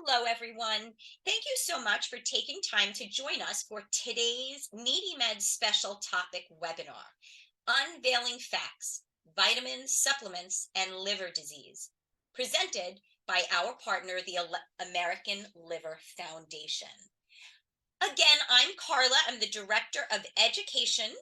Hello, everyone. Thank you so much for taking time to join us for today's Needy Med special topic webinar, Unveiling Facts, Vitamins, Supplements, and Liver Disease, presented by our partner, the American Liver Foundation. Again, I'm Carla. I'm the Director of Education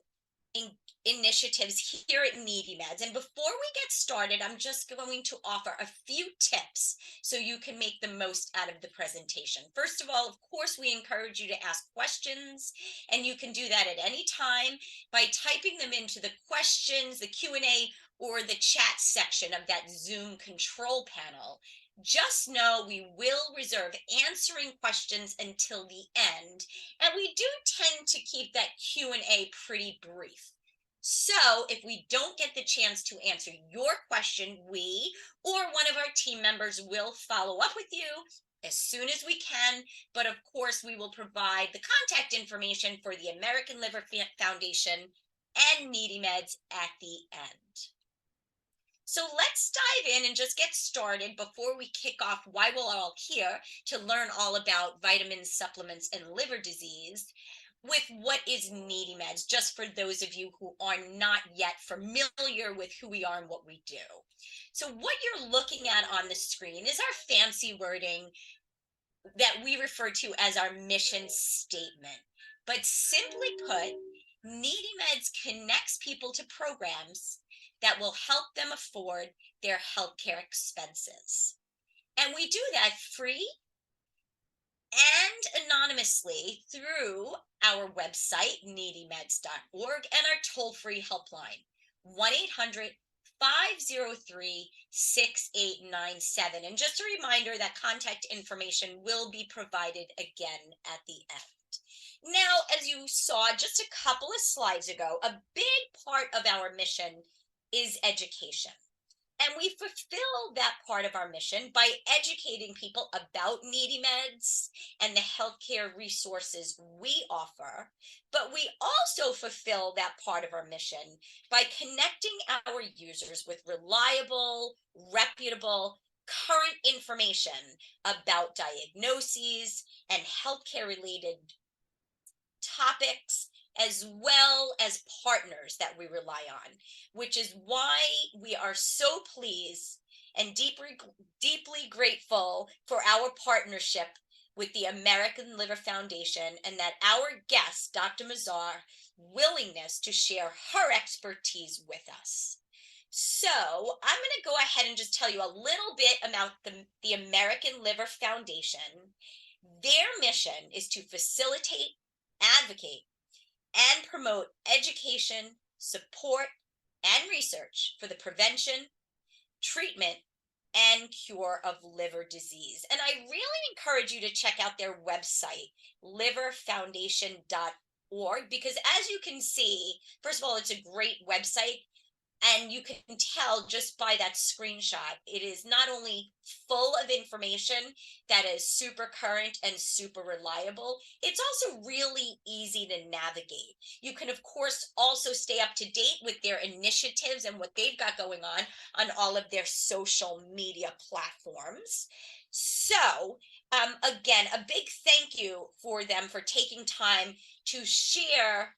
Initiatives here at Needy Meds. And before we get started, I'm just going to offer a few tips so you can make the most out of the presentation. First of all, of course, we encourage you to ask questions, and you can do that at any time by typing them into the questions, the Q&A, or the chat section of that Zoom control panel. Just know we will reserve answering questions until the end, and we do tend to keep that Q&A pretty brief. So if we don't get the chance to answer your question, we or one of our team members will follow up with you as soon as we can. But of course, we will provide the contact information for the American Liver Foundation and Needy Meds at the end. So let's dive in and just get started before we kick off why we're all here to learn all about vitamins, supplements, and liver disease with what is Needy Meds, just for those of you who are not yet familiar with who we are and what we do. So what you're looking at on the screen is our fancy wording that we refer to as our mission statement. But simply put, Needy Meds connects people to programs that will help them afford their healthcare expenses. And we do that free and anonymously through our website, needymeds.org, and our toll-free helpline, 1-800-503-6897. And just a reminder that contact information will be provided again at the end. Now, as you saw just a couple of slides ago, a big part of our mission is education. And we fulfill that part of our mission by educating people about Needy Meds and the healthcare resources we offer. But we also fulfill that part of our mission by connecting our users with reliable, reputable, current information about diagnoses and healthcare related topics, as well as partners that we rely on, which is why we are so pleased and deeply grateful for our partnership with the American Liver Foundation, and that our guest, Dr. Mazhar, willingness to share her expertise with us. So I'm going to go ahead and just tell you a little bit about the American Liver Foundation. Their mission is to facilitate, advocate, and promote education, support, and research for the prevention, treatment, and cure of liver disease. And I really encourage you to check out their website, liverfoundation.org, because as you can see, first of all, it's a great website. And you can tell just by that screenshot, it is not only full of information that is super current and super reliable, it's also really easy to navigate. You can, of course, also stay up to date with their initiatives and what they've got going on all of their social media platforms. So, again, a big thank you for them for taking time to share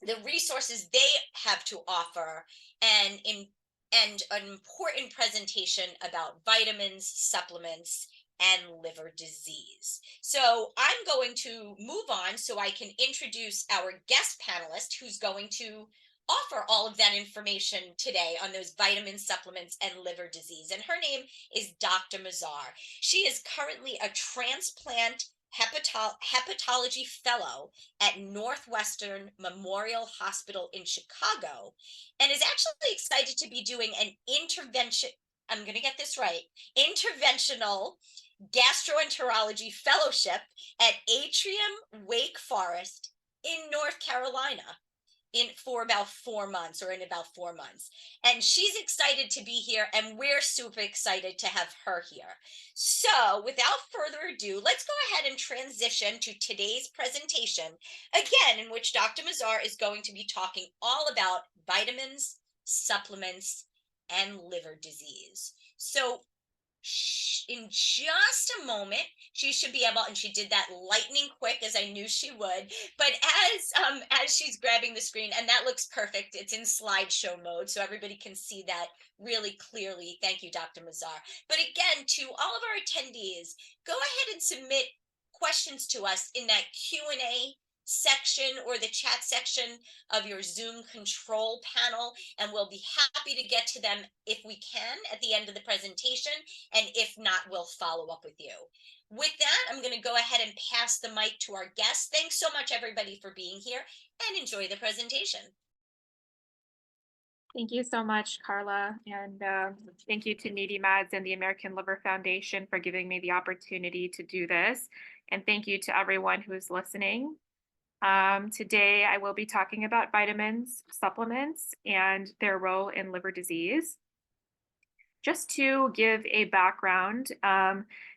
the resources they have to offer, and an important presentation about vitamins, supplements, and liver disease. So I'm going to move on so I can introduce our guest panelist who's going to offer all of that information today on those vitamins, supplements, and liver disease. And her name is Dr. Mazhar. She is currently a transplant hepatology fellow at Northwestern Memorial Hospital in Chicago, and is actually excited to be doing an intervention. I'm going to get this right. Interventional gastroenterology fellowship at Atrium Wake Forest in North Carolina for about 4 months, or in about 4 months. And she's excited to be here, and we're super excited to have her here. So without further ado, let's go ahead and transition to today's presentation, again, in which Dr. Mazhar is going to be talking all about vitamins, supplements, and liver disease. So In just a moment, she should be able, and she did that lightning quick as I knew she would. But as she's grabbing the screen, and that looks perfect. It's in slideshow mode, so everybody can see that really clearly. Thank you, Dr. Mazhar. But again, to all of our attendees, go ahead and submit questions to us in that Q&A section or the chat section of your Zoom control panel, and we'll be happy to get to them if we can at the end of the presentation, and if not, we'll follow up with you. With that, I'm going to go ahead and pass the mic to our guests. Thanks so much, everybody, for being here, and enjoy the presentation. Thank you so much, Carla, and thank you to Needy Meds and the American Liver Foundation for giving me the opportunity to do this. And thank you to everyone who's listening. Today, I will be talking about vitamins, supplements, and their role in liver disease. Just to give a background,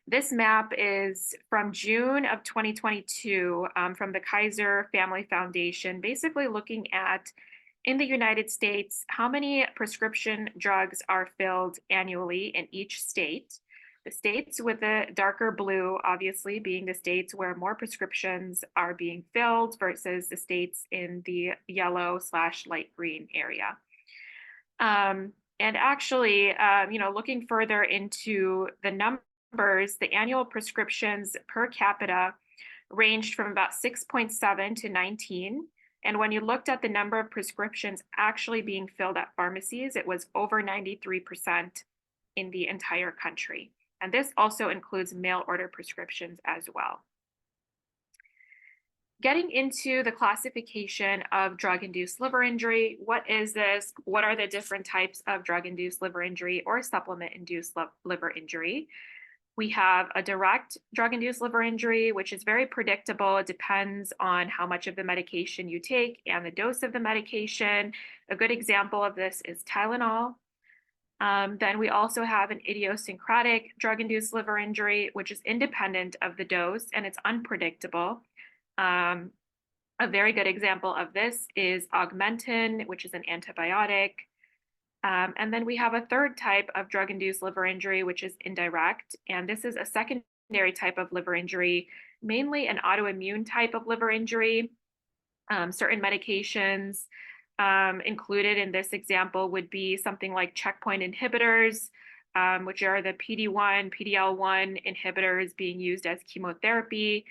this map is from June of 2022 from the Kaiser Family Foundation, basically looking at, in the United States, how many prescription drugs are filled annually in each state. The states with the darker blue, obviously, being the states where more prescriptions are being filled versus the states in the yellow/light green area. And actually, looking further into the numbers, the annual prescriptions per capita ranged from about 6.7 to 19. And when you looked at the number of prescriptions actually being filled at pharmacies, it was over 93% in the entire country. And this also includes mail order prescriptions as well. Getting into the classification of drug-induced liver injury, what is this? What are the different types of drug-induced liver injury or supplement-induced liver injury? We have a direct drug-induced liver injury, which is very predictable. It depends on how much of the medication you take and the dose of the medication. A good example of this is Tylenol. Then we also have an idiosyncratic drug-induced liver injury, which is independent of the dose and it's unpredictable. A very good example of this is Augmentin, which is an antibiotic. And then we have a third type of drug-induced liver injury, which is indirect. And this is a secondary type of liver injury, mainly an autoimmune type of liver injury. Certain medications included in this example would be something like checkpoint inhibitors, which are the PD-1, PD-L1 inhibitors being used as chemotherapy.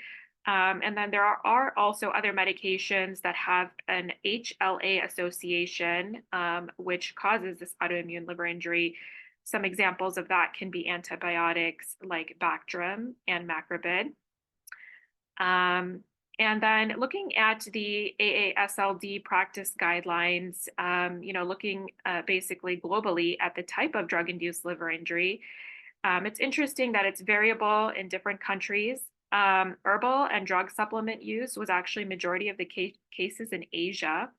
And then there are also other medications that have an HLA association, which causes this autoimmune liver injury. Some examples of that can be antibiotics like Bactrim and Macrobid. And then looking at the AASLD practice guidelines, looking basically globally at the type of drug-induced liver injury, it's interesting that it's variable in different countries. Herbal and drug supplement use was actually majority of the cases in Asia,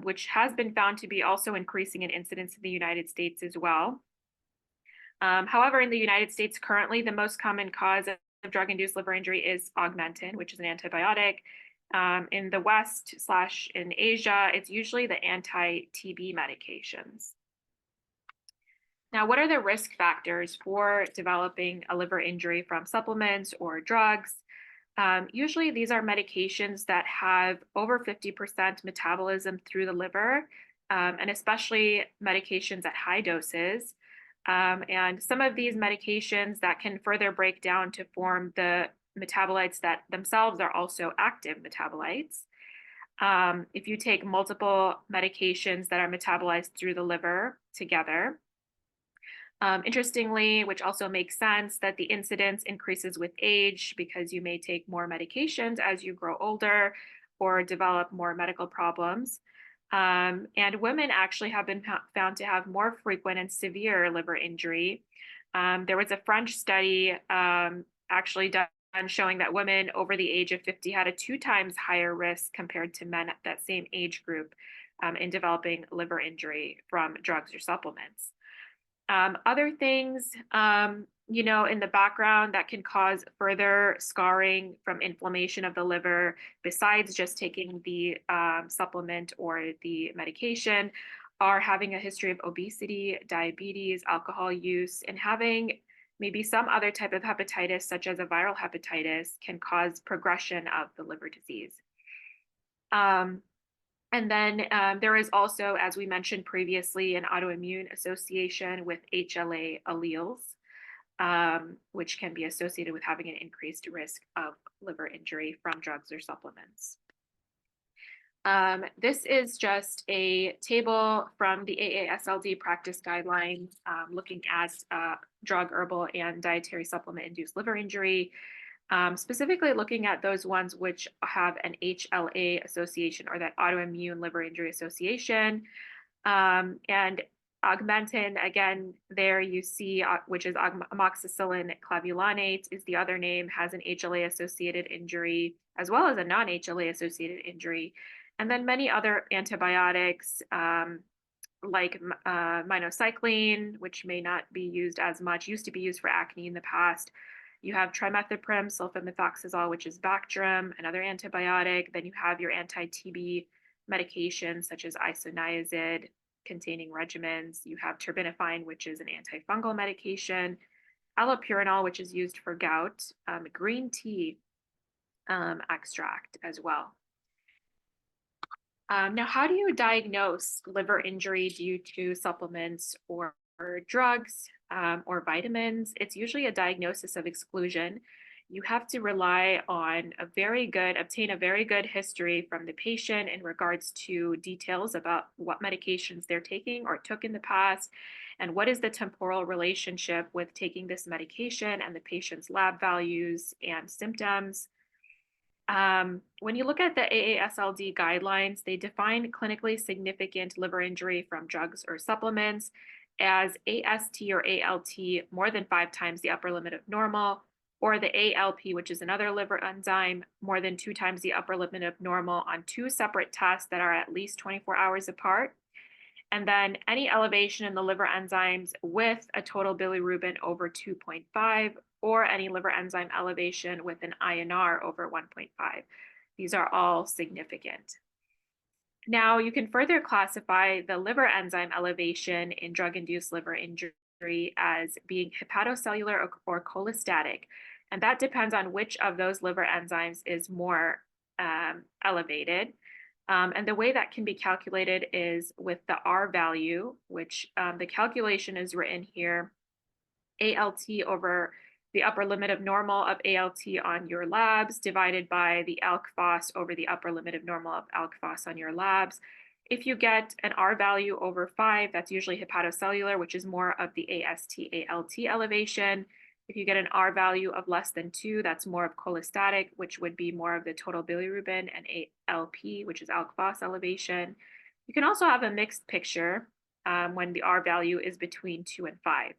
which has been found to be also increasing in incidence in the United States as well. However, in the United States, currently the most common cause of drug-induced liver injury is Augmentin, which is an antibiotic. In the West/in Asia, it's usually the anti-TB medications. Now, what are the risk factors for developing a liver injury from supplements or drugs? Usually, these are medications that have over 50% metabolism through the liver, and especially medications at high doses. And some of these medications that can further break down to form the metabolites that themselves are also active metabolites. If you take multiple medications that are metabolized through the liver together, interestingly, which also makes sense, that the incidence increases with age because you may take more medications as you grow older or develop more medical problems. And women actually have been found to have more frequent and severe liver injury. There was a French study actually done showing that women over the age of 50 had a 2 times higher risk compared to men at that same age group in developing liver injury from drugs or supplements. Other things, in the background that can cause further scarring from inflammation of the liver, besides just taking the supplement or the medication, are having a history of obesity, diabetes, alcohol use, and having maybe some other type of hepatitis, such as a viral hepatitis, can cause progression of the liver disease. And then there is also, as we mentioned previously, an autoimmune association with HLA alleles, which can be associated with having an increased risk of liver injury from drugs or supplements. This is just a table from the AASLD practice guidelines looking at drug, herbal, and dietary supplement-induced liver injury, specifically looking at those ones which have an HLA association or that autoimmune liver injury association. And augmentin, again, there you see, which is amoxicillin clavulanate is the other name, has an HLA-associated injury, as well as a non-HLA-associated injury. And then many other antibiotics, like minocycline, which may not be used as much, used to be used for acne in the past. You have trimethoprim, sulfamethoxazole, which is Bactrim, another antibiotic. Then you have your anti-TB medications, such as isoniazid containing regimens. You have terbinafine, which is an antifungal medication, allopurinol, which is used for gout, green tea extract as well. Now, how do you diagnose liver injury due to supplements or drugs or vitamins? It's usually a diagnosis of exclusion. You have to rely on obtain a very good history from the patient in regards to details about what medications they're taking or took in the past, and what is the temporal relationship with taking this medication and the patient's lab values and symptoms. When you look at the AASLD guidelines, they define clinically significant liver injury from drugs or supplements as AST or ALT more than 5 times the upper limit of normal, or the ALP, which is another liver enzyme, more than 2 times the upper limit of normal on 2 separate tests that are at least 24 hours apart. And then any elevation in the liver enzymes with a total bilirubin over 2.5, or any liver enzyme elevation with an INR over 1.5. These are all significant. Now, you can further classify the liver enzyme elevation in drug-induced liver injury as being hepatocellular or cholestatic. And that depends on which of those liver enzymes is more elevated. And the way that can be calculated is with the R value, which the calculation is written here, ALT over the upper limit of normal of ALT on your labs divided by the ALK phos over the upper limit of normal of ALK phos on your labs. If you get an R value over 5, that's usually hepatocellular, which is more of the AST-ALT elevation. If you get an R value of less than 2, that's more of cholestatic, which would be more of the total bilirubin, and ALP, which is ALK phos elevation. You can also have a mixed picture when the R value is between 2 and 5.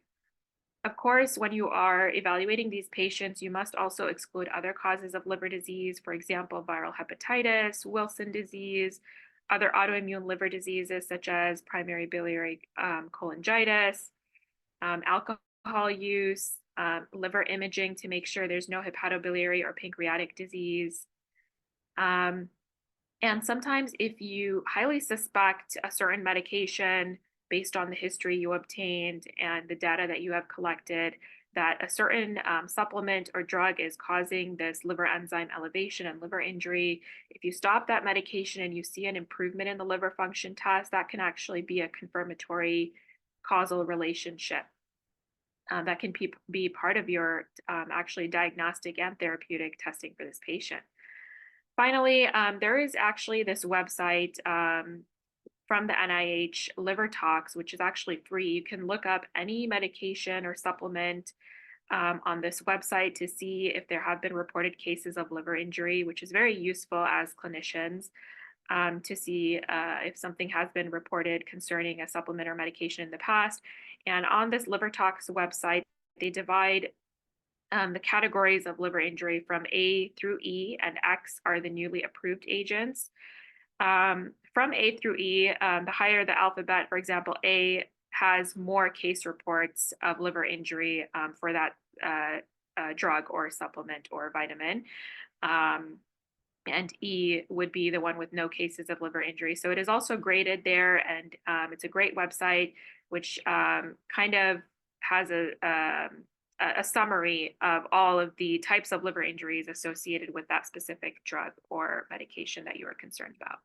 Of course, when you are evaluating these patients, you must also exclude other causes of liver disease, for example, viral hepatitis, Wilson disease, other autoimmune liver diseases such as primary biliary cholangitis, alcohol use, liver imaging to make sure there's no hepatobiliary or pancreatic disease. And sometimes if you highly suspect a certain medication based on the history you obtained and the data that you have collected, that a certain supplement or drug is causing this liver enzyme elevation and liver injury, if you stop that medication and you see an improvement in the liver function test, that can actually be a confirmatory causal relationship. That can be part of your actually diagnostic and therapeutic testing for this patient. Finally, there is actually this website from the NIH, Liver Talks, which is actually free. You can look up any medication or supplement on this website to see if there have been reported cases of liver injury, which is very useful as clinicians to see if something has been reported concerning a supplement or medication in the past. And on this Liver Talks website, they divide the categories of liver injury from A through E, and X are the newly approved agents. From A through E, the higher the alphabet, for example, A has more case reports of liver injury for that drug or supplement or vitamin. And E would be the one with no cases of liver injury. So it is also graded there, and it's a great website, which kind of has a a summary of all of the types of liver injuries associated with that specific drug or medication that you are concerned about.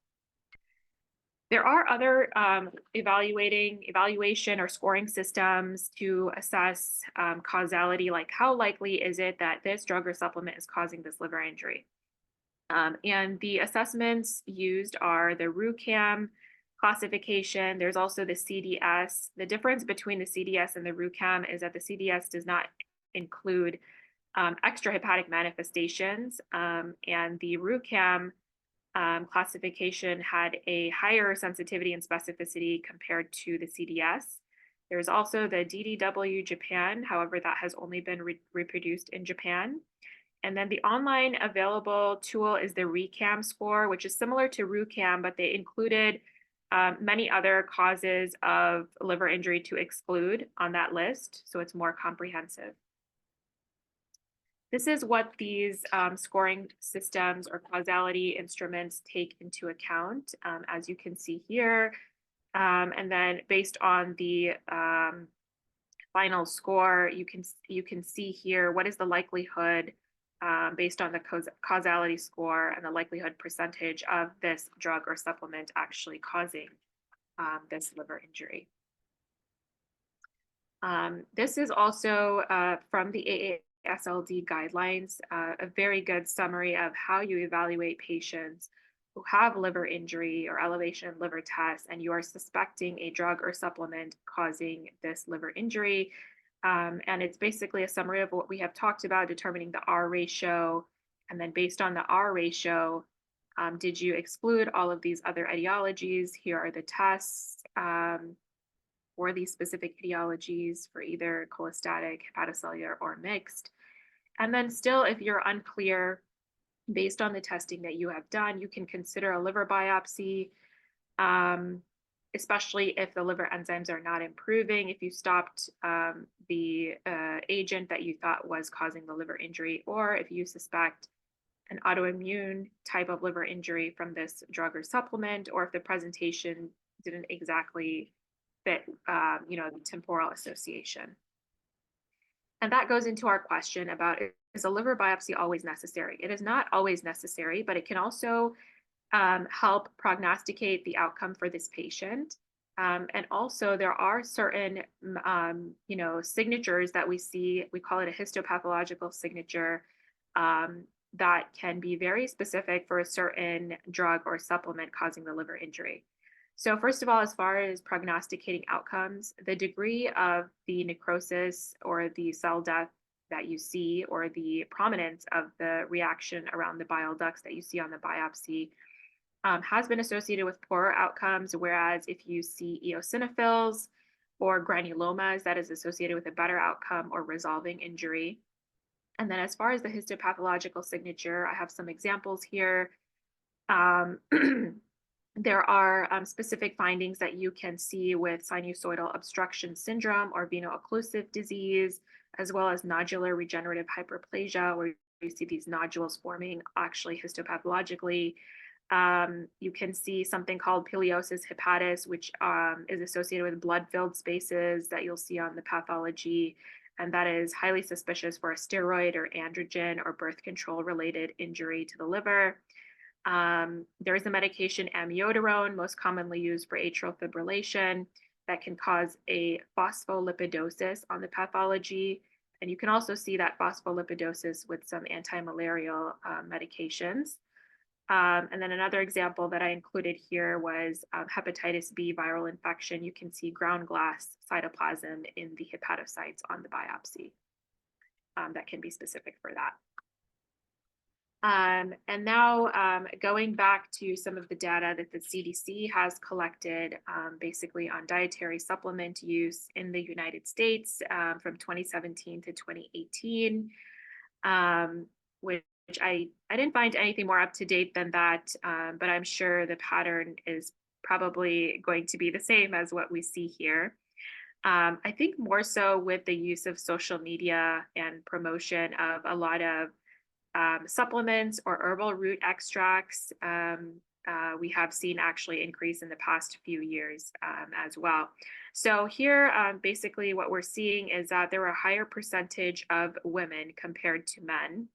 There are other evaluation or scoring systems to assess causality, like how likely is it that this drug or supplement is causing this liver injury. And the assessments used are the RUCAM classification. There's also the CDS. The difference between the CDS and the RUCAM is that the CDS does not include extrahepatic manifestations, and the RUCAM classification had a higher sensitivity and specificity compared to the CDS. There's also the DDW Japan, however, that has only been reproduced in Japan. And then the online available tool is the RECAM score, which is similar to RUCAM, but they included many other causes of liver injury to exclude on that list, so it's more comprehensive. This is what these scoring systems or causality instruments take into account, as you can see here. And then based on the final score, you can see here what is the likelihood based on the causality score and the likelihood percentage of this drug or supplement actually causing this liver injury. This is also from the AASLD guidelines, a very good summary of how you evaluate patients who have liver injury or elevation in liver tests, and you are suspecting a drug or supplement causing this liver injury. And it's basically a summary of what we have talked about, determining the R ratio. And then based on the R ratio, did you exclude all of these other etiologies? Here are the tests for these specific etiologies for either cholestatic, hepatocellular, or mixed. And then still, if you're unclear, based on the testing that you have done, you can consider a liver biopsy, especially if the liver enzymes are not improving, if you stopped the agent that you thought was causing the liver injury, or if you suspect an autoimmune type of liver injury from this drug or supplement, or if the presentation didn't exactly fit, the temporal association. And that goes into our question about, is a liver biopsy always necessary? It is not always necessary, but it can also help prognosticate the outcome for this patient. And also there are certain, signatures that we see, we call it a histopathological signature, that can be very specific for a certain drug or supplement causing the liver injury. So first of all, as far as prognosticating outcomes, the degree of the necrosis or the cell death that you see, or the prominence of the reaction around the bile ducts that you see on the biopsy, has been associated with poorer outcomes, whereas if you see eosinophils or granulomas, that is associated with a better outcome or resolving injury. And then as far as the histopathological signature, I have some examples here. There are specific findings that you can see with sinusoidal obstruction syndrome or veno-occlusive disease, as well as nodular regenerative hyperplasia, where you see these nodules forming actually histopathologically. You can see something called pileosis hepatis, which is associated with blood-filled spaces that you'll see on the pathology, and that is highly suspicious for a steroid or androgen or birth control related injury to the liver. There is a medication, amiodarone, most commonly used for atrial fibrillation, that can cause a phospholipidosis on the pathology. And you can also see that phospholipidosis with some anti-malarial medications. And then another example that I included here was hepatitis B viral infection. You can see ground glass cytoplasm in the hepatocytes on the biopsy. That can be specific for that. And now going back to some of the data that the CDC has collected basically on dietary supplement use in the United States from 2017 to 2018, which I didn't find anything more up to date than that, but I'm sure the pattern is probably going to be the same as what we see here. I think more so with the use of social media and promotion of a lot of supplements or herbal root extracts we have seen actually increase in the past few years as well. So here, basically what we're seeing is that there were a higher percentage of women compared to men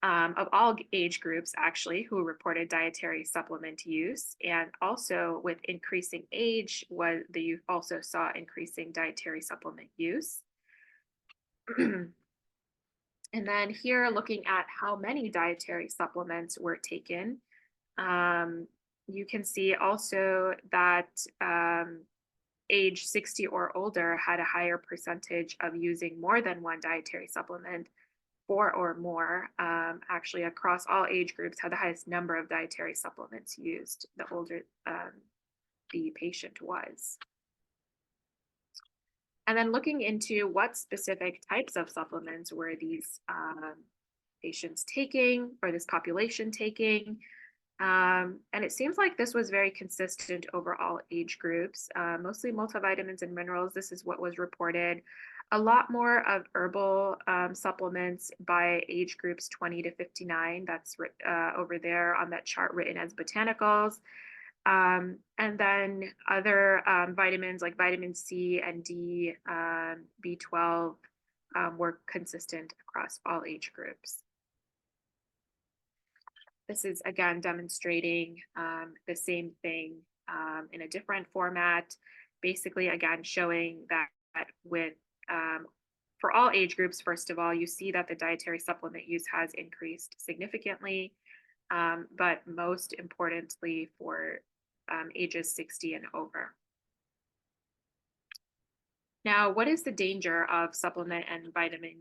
of all age groups actually who reported dietary supplement use. And also with increasing age, the youth also saw increasing dietary supplement use. And then here, looking at how many dietary supplements were taken, you can see also that age 60 or older had a higher percentage of using more than one dietary supplement, 4 or more. Actually, across all age groups, had the highest number of dietary supplements used the older the patient was. And then looking into what specific types of supplements were these patients taking, or this population taking. And it seems like this was very consistent over all age groups, mostly multivitamins and minerals. This is what was reported. A lot more of herbal supplements by age groups 20 to 59. That's over there on that chart written as botanicals. And then other vitamins like vitamin C and D, B12 were consistent across all age groups. This is again demonstrating the same thing in a different format, basically again showing that with for all age groups, first of all, you see that the dietary supplement use has increased significantly, but most importantly for ages 60 and over. Now, what is the danger of supplement and vitamin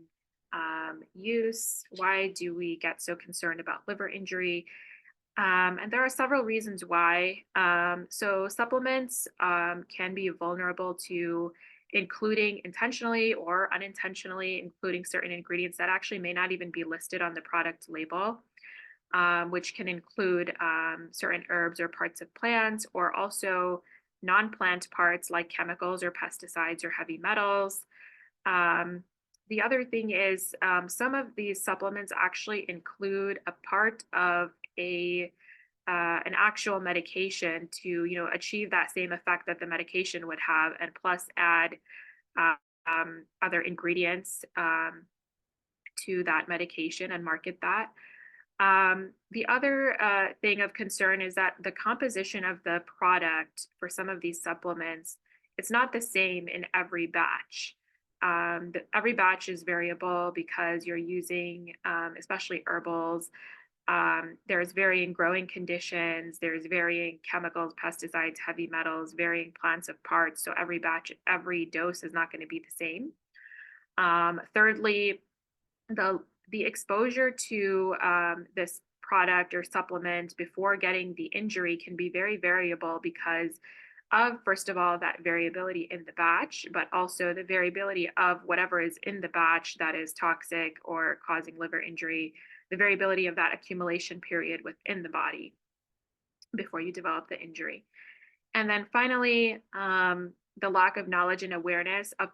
use? Why do we get so concerned about liver injury? And there are several reasons why. So supplements can be vulnerable to including intentionally or unintentionally including certain ingredients that actually may not even be listed on the product label, which can include certain herbs or parts of plants, or also non-plant parts like chemicals or pesticides or heavy metals. The other thing is some of these supplements actually include a part of an actual medication to achieve that same effect that the medication would have, and plus add other ingredients to that medication and market that. The other thing of concern is that the composition of the product for some of these supplements, it's not the same in every batch. Every batch is variable because you're using, especially herbals, there's varying growing conditions, there's varying chemicals, pesticides, heavy metals, varying plants of parts. So every batch, every dose is not going to be the same. Thirdly, the exposure to this product or supplement before getting the injury can be very variable because of, first of all, that variability in the batch, but also the variability of whatever is in the batch that is toxic or causing liver injury, the variability of that accumulation period within the body before you develop the injury. And then finally, the lack of knowledge and awareness of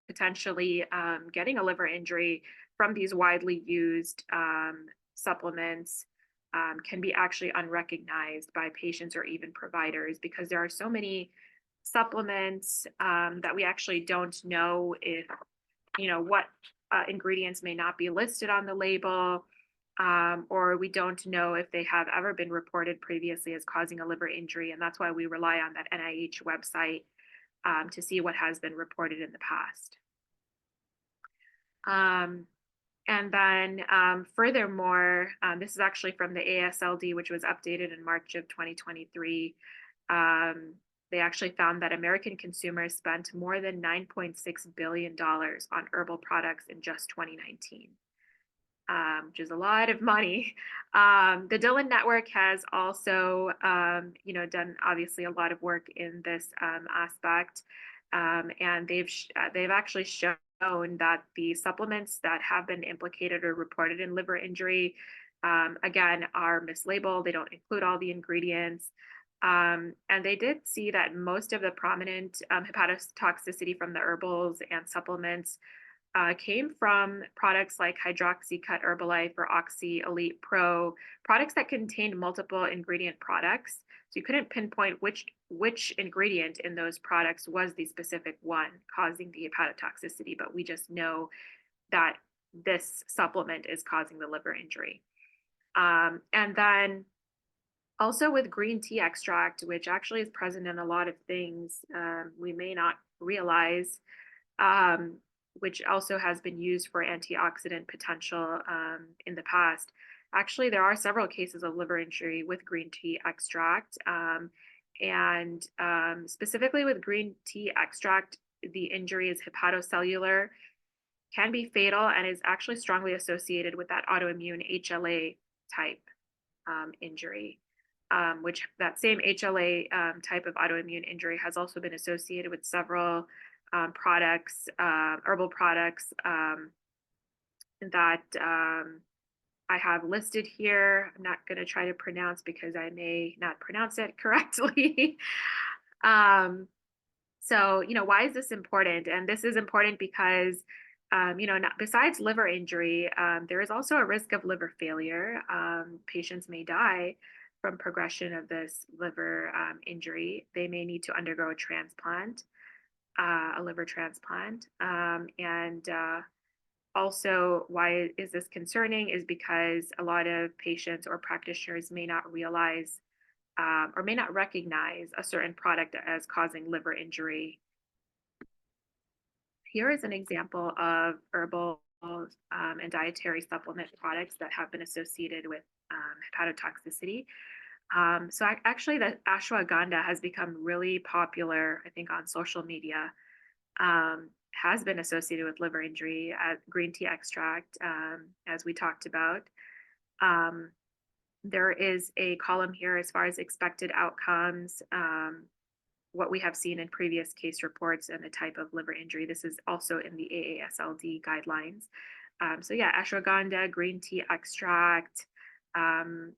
potentially getting a liver injury from these widely used supplements can be actually unrecognized by patients or even providers, because there are so many supplements that we actually don't know if, what ingredients may not be listed on the label, or we don't know if they have ever been reported previously as causing a liver injury. And that's why we rely on that NIH website to see what has been reported in the past. And then furthermore, this is actually from the AASLD, which was updated in March of 2023. They actually found that American consumers spent more than $9.6 billion on herbal products in just 2019, which is a lot of money. The Dylan Network has also, done obviously a lot of work in this aspect, and they've actually shown that the supplements that have been implicated or reported in liver injury, again, are mislabeled. They don't include all the ingredients. And they did see that most of the prominent hepatotoxicity from the herbals and supplements came from products like Hydroxycut Herbalife or Oxy Elite Pro, products that contained multiple ingredient products. So you couldn't pinpoint which ingredient in those products was the specific one causing the hepatotoxicity, but we just know that this supplement is causing the liver injury. And then also with green tea extract, which actually is present in a lot of things we may not realize, um, which also has been used for antioxidant potential in the past. Actually, there are several cases of liver injury with green tea extract. And specifically with green tea extract, the injury is hepatocellular, can be fatal, and is actually strongly associated with that autoimmune HLA type injury, which that same HLA type of autoimmune injury has also been associated with several products, herbal products that I have listed here. I'm not going to try to pronounce because I may not pronounce it correctly. So, why is this important? And this is important because, besides liver injury, there is also a risk of liver failure. Patients may die from progression of this liver injury. They may need to undergo a transplant, a liver transplant. And also, why is this concerning is because a lot of patients or practitioners may not realize or may not recognize a certain product as causing liver injury. Here is an example of herbal and dietary supplement products that have been associated with hepatotoxicity. Actually, the ashwagandha has become really popular, I think, on social media. Has been associated with liver injury. Green tea extract, as we talked about. There is a column here as far as expected outcomes, what we have seen in previous case reports, and the type of liver injury. This is also in the AASLD guidelines. Ashwagandha, green tea extract, kratom,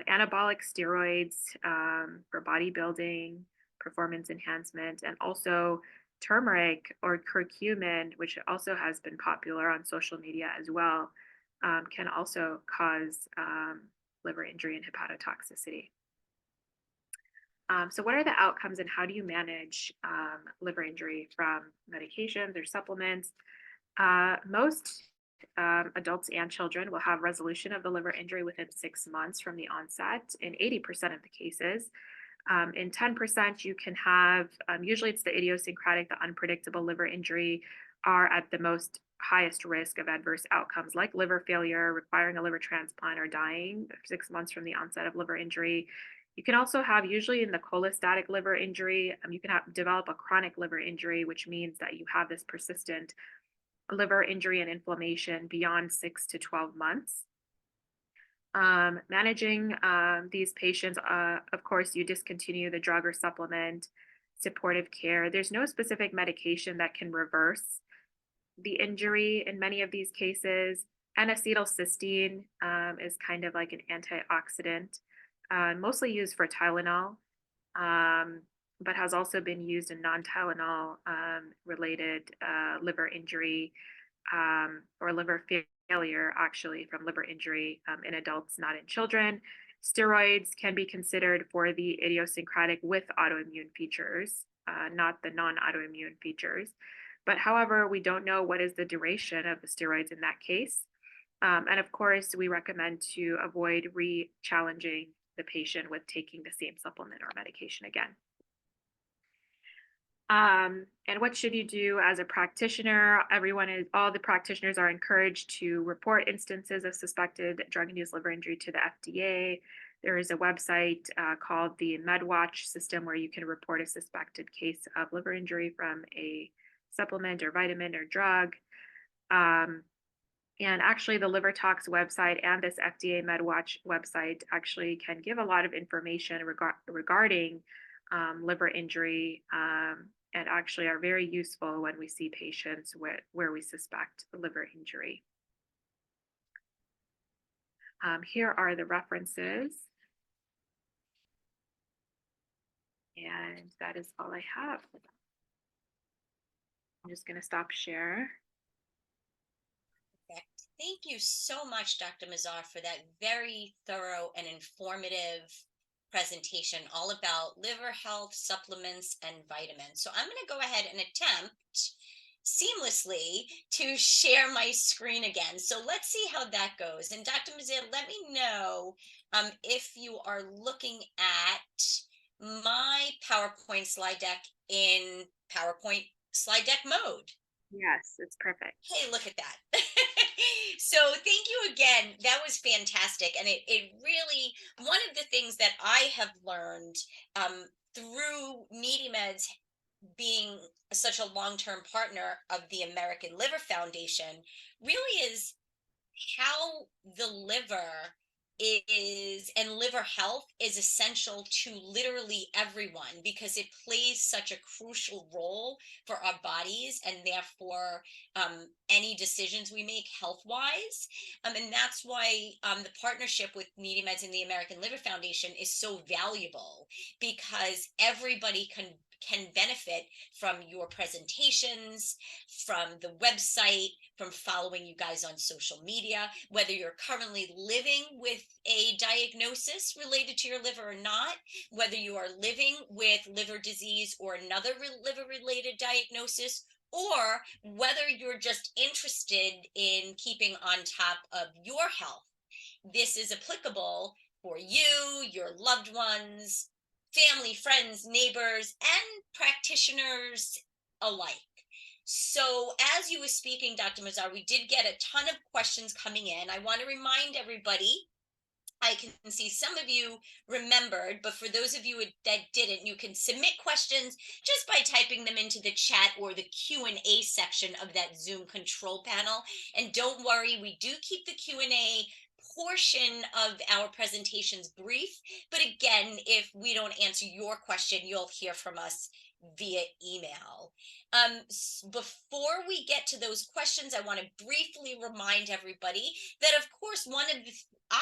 anabolic steroids for bodybuilding, performance enhancement, and also turmeric or curcumin, which also has been popular on social media as well, can also cause liver injury and hepatotoxicity. So what are the outcomes and how do you manage liver injury from medications or supplements? Most adults and children will have resolution of the liver injury within 6 months from the onset in 80% of the cases. In 10%, you can have, usually it's the idiosyncratic, the unpredictable liver injury are at the most highest risk of adverse outcomes like liver failure, requiring a liver transplant, or dying 6 months from the onset of liver injury. You can also have, usually in the cholestatic liver injury, you can develop a chronic liver injury, which means that you have this persistent liver injury and inflammation beyond 6 to 12 months. Managing these patients, of course, you discontinue the drug or supplement, supportive care. There's no specific medication that can reverse the injury in many of these cases. N-acetylcysteine is kind of like an antioxidant, mostly used for Tylenol, but has also been used in non-Tylenol related liver injury or liver failure, actually, from liver injury in adults, not in children. Steroids can be considered for the idiosyncratic with autoimmune features, not the non-autoimmune features. But however, we don't know what is the duration of the steroids in that case. And of course, we recommend to avoid re-challenging the patient with taking the same supplement or medication again. And what should you do as a practitioner? All the practitioners are encouraged to report instances of suspected drug-induced liver injury to the FDA. There is a website called the MedWatch system where you can report a suspected case of liver injury from a supplement or vitamin or drug. And actually the LiverTox website and this FDA MedWatch website actually can give a lot of information regarding liver injury, and actually are very useful when we see patients where we suspect liver injury. Here are the references. And that is all I have. I'm just going to stop share. Thank you so much, Dr. Mazhar, for that very thorough and informative presentation all about liver health, supplements, and vitamins. So I'm going to go ahead and attempt seamlessly to share my screen again. So let's see how that goes. And Dr. Mazhar, let me know if you are looking at my PowerPoint slide deck in PowerPoint slide deck mode. Yes, it's perfect. Hey, look at that. So thank you again. That was fantastic. And it really, one of the things that I have learned through Needy Meds being such a long-term partner of the American Liver Foundation really is how the liver is and liver health is essential to literally everyone because it plays such a crucial role for our bodies and therefore any decisions we make health wise. And that's why the partnership with Needy Meds and the American Liver Foundation is so valuable because everybody can benefit from your presentations, from the website, from following you guys on social media, whether you're currently living with a diagnosis related to your liver or not, whether you are living with liver disease or another liver related diagnosis, or whether you're just interested in keeping on top of your health. This is applicable for you, your loved ones, family, friends, neighbors, and practitioners alike. So as you were speaking, Dr. Mazhar, we did get a ton of questions coming in. I want to remind everybody, I can see some of you remembered, but for those of you that didn't, you can submit questions just by typing them into the chat or the Q&A section of that Zoom control panel. And don't worry, we do keep the Q&A portion of our presentations brief, but again, if we don't answer your question, you'll hear from us via email. Before we get to those questions, I want to briefly remind everybody that, of course, one of the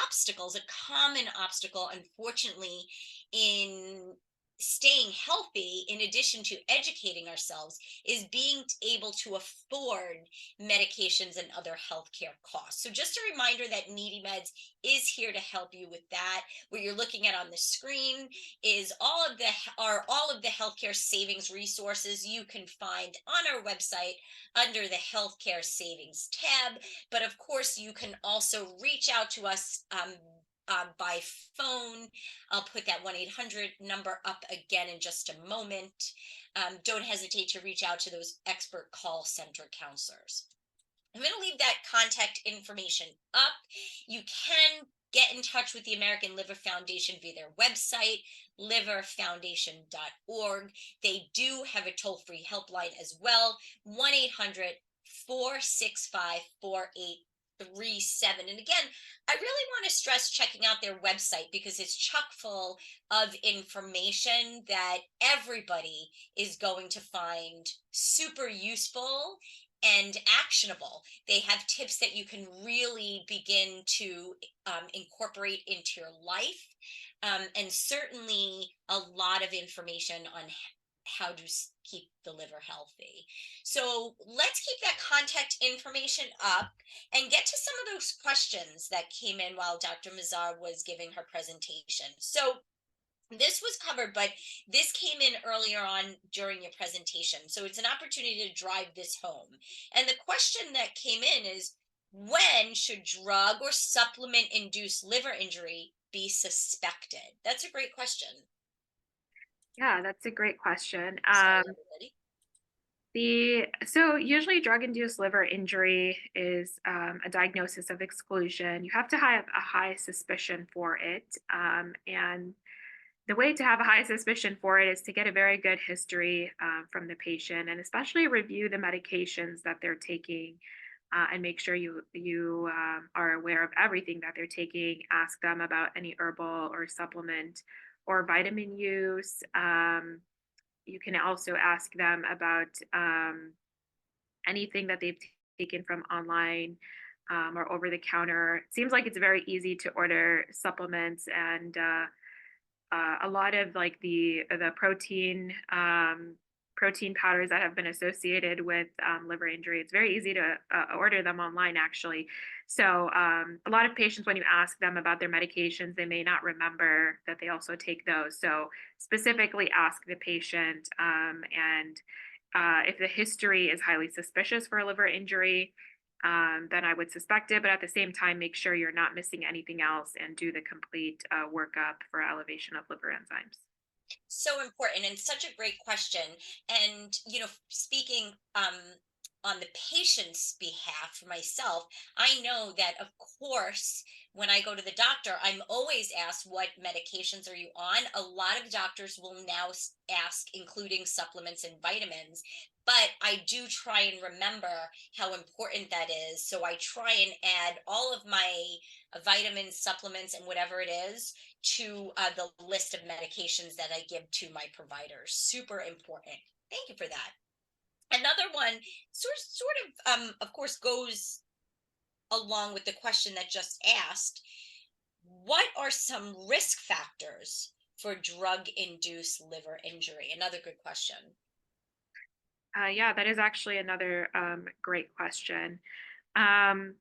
obstacles, a common obstacle, unfortunately, in staying healthy, in addition to educating ourselves, is being able to afford medications and other healthcare costs. So just a reminder that Needy Meds is here to help you with that. What you're looking at on the screen is all of the healthcare savings resources you can find on our website under the healthcare savings tab. But of course, you can also reach out to us by phone. I'll put that 1-800 number up again in just a moment. Don't hesitate to reach out to those expert call center counselors. I'm going to leave that contact information up. You can get in touch with the American Liver Foundation via their website, liverfoundation.org. They do have a toll-free helpline as well, 1-800-465-4837. And again, I really want to stress checking out their website because it's chock full of information that everybody is going to find super useful and actionable. They have tips that you can really begin to incorporate into your life, and certainly a lot of information on how to keep the liver healthy. So let's keep that contact information up and get to some of those questions that came in while Dr. Mazhar was giving her presentation. So this was covered, but this came in earlier on during your presentation. So it's an opportunity to drive this home. And the question that came in is, when should drug or supplement induced liver injury be suspected? That's a great question. Yeah, that's a great question. Sorry, everybody. So usually drug-induced liver injury is a diagnosis of exclusion. You have to have a high suspicion for it. And the way to have a high suspicion for it is to get a very good history from the patient and especially review the medications that they're taking and make sure you are aware of everything that they're taking. Ask them about any herbal or supplement or vitamin use. You can also ask them about anything that they've taken from online or over the counter. It seems like it's very easy to order supplements and a lot of like the protein protein powders that have been associated with liver injury. It's very easy to order them online, actually. So a lot of patients, when you ask them about their medications, they may not remember that they also take those. So specifically ask the patient, and if the history is highly suspicious for a liver injury, then I would suspect it. But at the same time, make sure you're not missing anything else and do the complete workup for elevation of liver enzymes. So important and such a great question. And speaking on the patient's behalf for myself, I know that of course when I go to the doctor, I'm always asked, what medications are you on? A lot of doctors will now ask, including supplements and vitamins, but I do try and remember how important that is. So I try and add all of my vitamins, supplements, and whatever it is to the list of medications that I give to my providers. Super important. Thank you for that. Another one of course, goes along with the question that just asked. What are some risk factors for drug-induced liver injury? Another good question. Yeah, that is actually another great question. Um,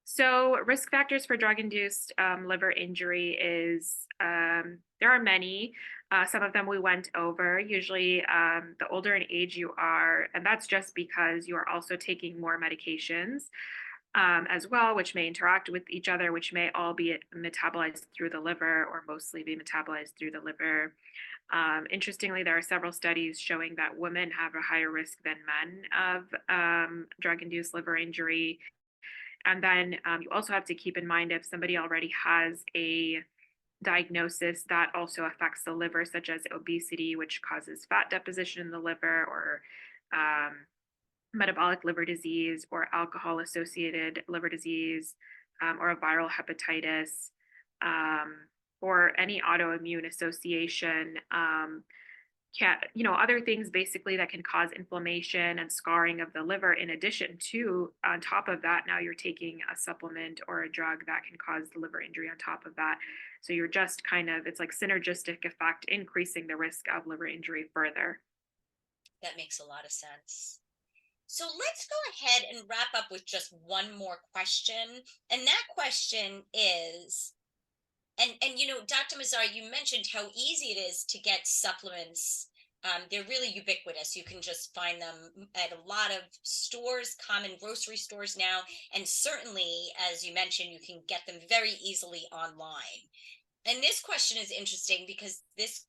so, risk factors for drug-induced liver injury is there are many. Some of them we went over. Usually, the older in age you are, and that's just because you are also taking more medications as well, which may interact with each other, which may all be metabolized through the liver or mostly be metabolized through the liver. Interestingly, there are several studies showing that women have a higher risk than men of drug-induced liver injury. And then you also have to keep in mind if somebody already has a diagnosis that also affects the liver, such as obesity, which causes fat deposition in the liver, or metabolic liver disease, or alcohol associated liver disease, or a viral hepatitis, um, or any autoimmune association. Other things basically that can cause inflammation and scarring of the liver. In addition to, on top of that, now you're taking a supplement or a drug that can cause the liver injury on top of that. So you're just it's like synergistic effect, increasing the risk of liver injury further. That makes a lot of sense. So let's go ahead and wrap up with just one more question. And that question is, Dr. Mazhar, you mentioned how easy it is to get supplements. They're really ubiquitous. You can just find them at a lot of stores, common grocery stores now. And certainly, as you mentioned, you can get them very easily online. And this question is interesting because this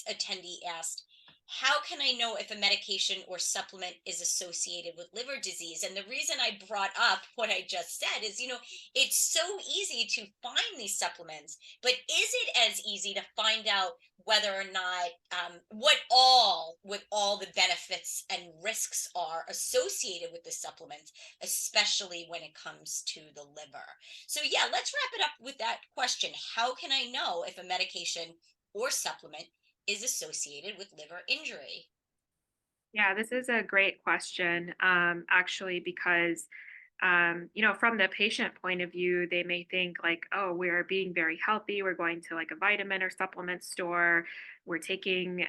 attendee asked, how can I know if a medication or supplement is associated with liver disease? And the reason I brought up what I just said is, it's so easy to find these supplements, but is it as easy to find out whether or not what all the benefits and risks are associated with the supplements, especially when it comes to the liver? So yeah, let's wrap it up with that question. How can I know if a medication or supplement is associated with liver injury? Yeah, this is a great question, actually, because from the patient point of view, they may think like, oh, we're being very healthy. We're going to like a vitamin or supplement store. We're taking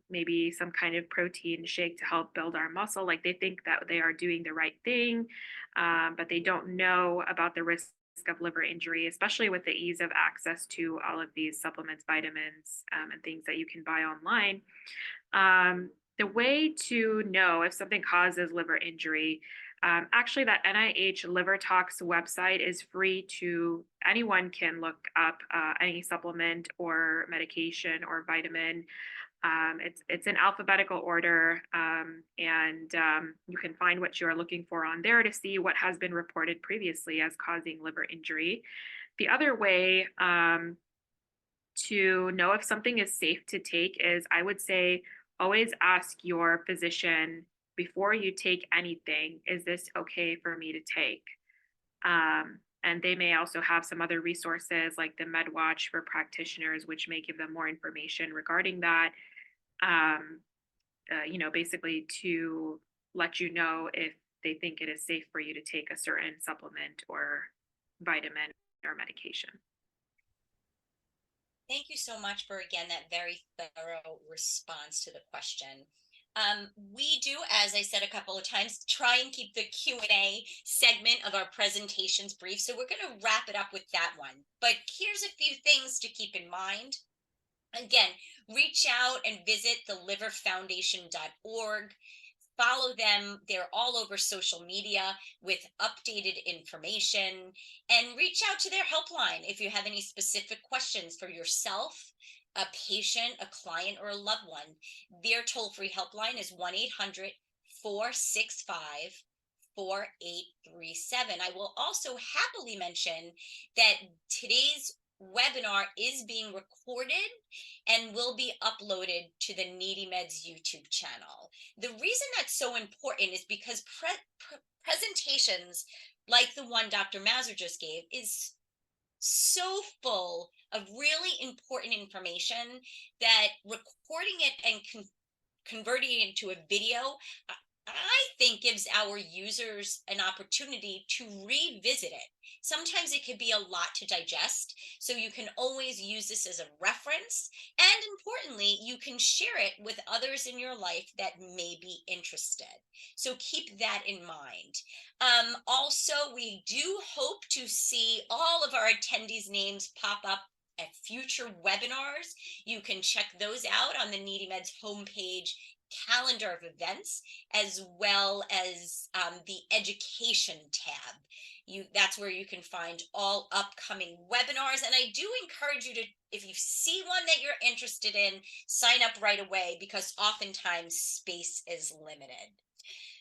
maybe some kind of protein shake to help build our muscle. Like they think that they are doing the right thing, but they don't know about the risk of liver injury, especially with the ease of access to all of these supplements, vitamins, and things that you can buy online. The way to know if something causes liver injury, actually, that NIH Liver Talks website is free to anyone can look up any supplement or medication or vitamin. It's in alphabetical order, and you can find what you are looking for on there to see what has been reported previously as causing liver injury. The other way to know if something is safe to take is, I would say, always ask your physician before you take anything, is this okay for me to take? And they may also have some other resources like the MedWatch for practitioners, which may give them more information regarding that. Basically to let you know if they think it is safe for you to take a certain supplement or vitamin or medication. Thank you so much for, again, that very thorough response to the question. We do, as I said a couple of times, try and keep the Q&A segment of our presentations brief. So we're going to wrap it up with that one. But here's a few things to keep in mind. Again, reach out and visit the liverfoundation.org. Follow them. They're all over social media with updated information, and reach out to their helpline if you have any specific questions for yourself, a patient, a client, or a loved one. Their toll-free helpline is 1-800-465-4837. I will also happily mention that today's webinar is being recorded and will be uploaded to the Needy Meds YouTube channel. The reason that's so important is because presentations like the one Dr. Mazhar just gave is so full of really important information that recording it and converting it into a video, I think gives our users an opportunity to revisit it. Sometimes it could be a lot to digest, so you can always use this as a reference. And importantly, you can share it with others in your life that may be interested. So keep that in mind. Also, we do hope to see all of our attendees' names pop up at future webinars. You can check those out on the Needy Meds homepage calendar of events, as well as the education tab. That's where you can find all upcoming webinars. And I do encourage you to, if you see one that you're interested in, sign up right away, because oftentimes space is limited.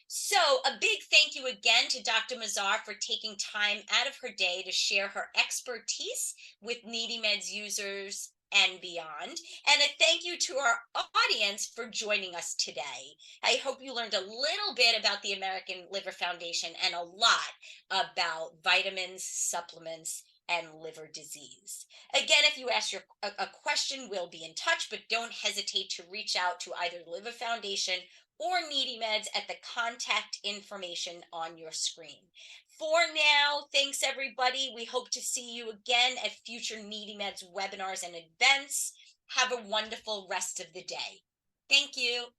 So a big thank you again to Dr. Mazhar for taking time out of her day to share her expertise with Needy Meds users and beyond. And a thank you to our audience for joining us today. I hope you learned a little bit about the American Liver Foundation and a lot about vitamins, supplements, and liver disease. Again, if you ask a question, we'll be in touch, but don't hesitate to reach out to either the Liver Foundation or Needy Meds at the contact information on your screen. For now, thanks everybody. We hope to see you again at future Needy Meds webinars and events. Have a wonderful rest of the day. Thank you.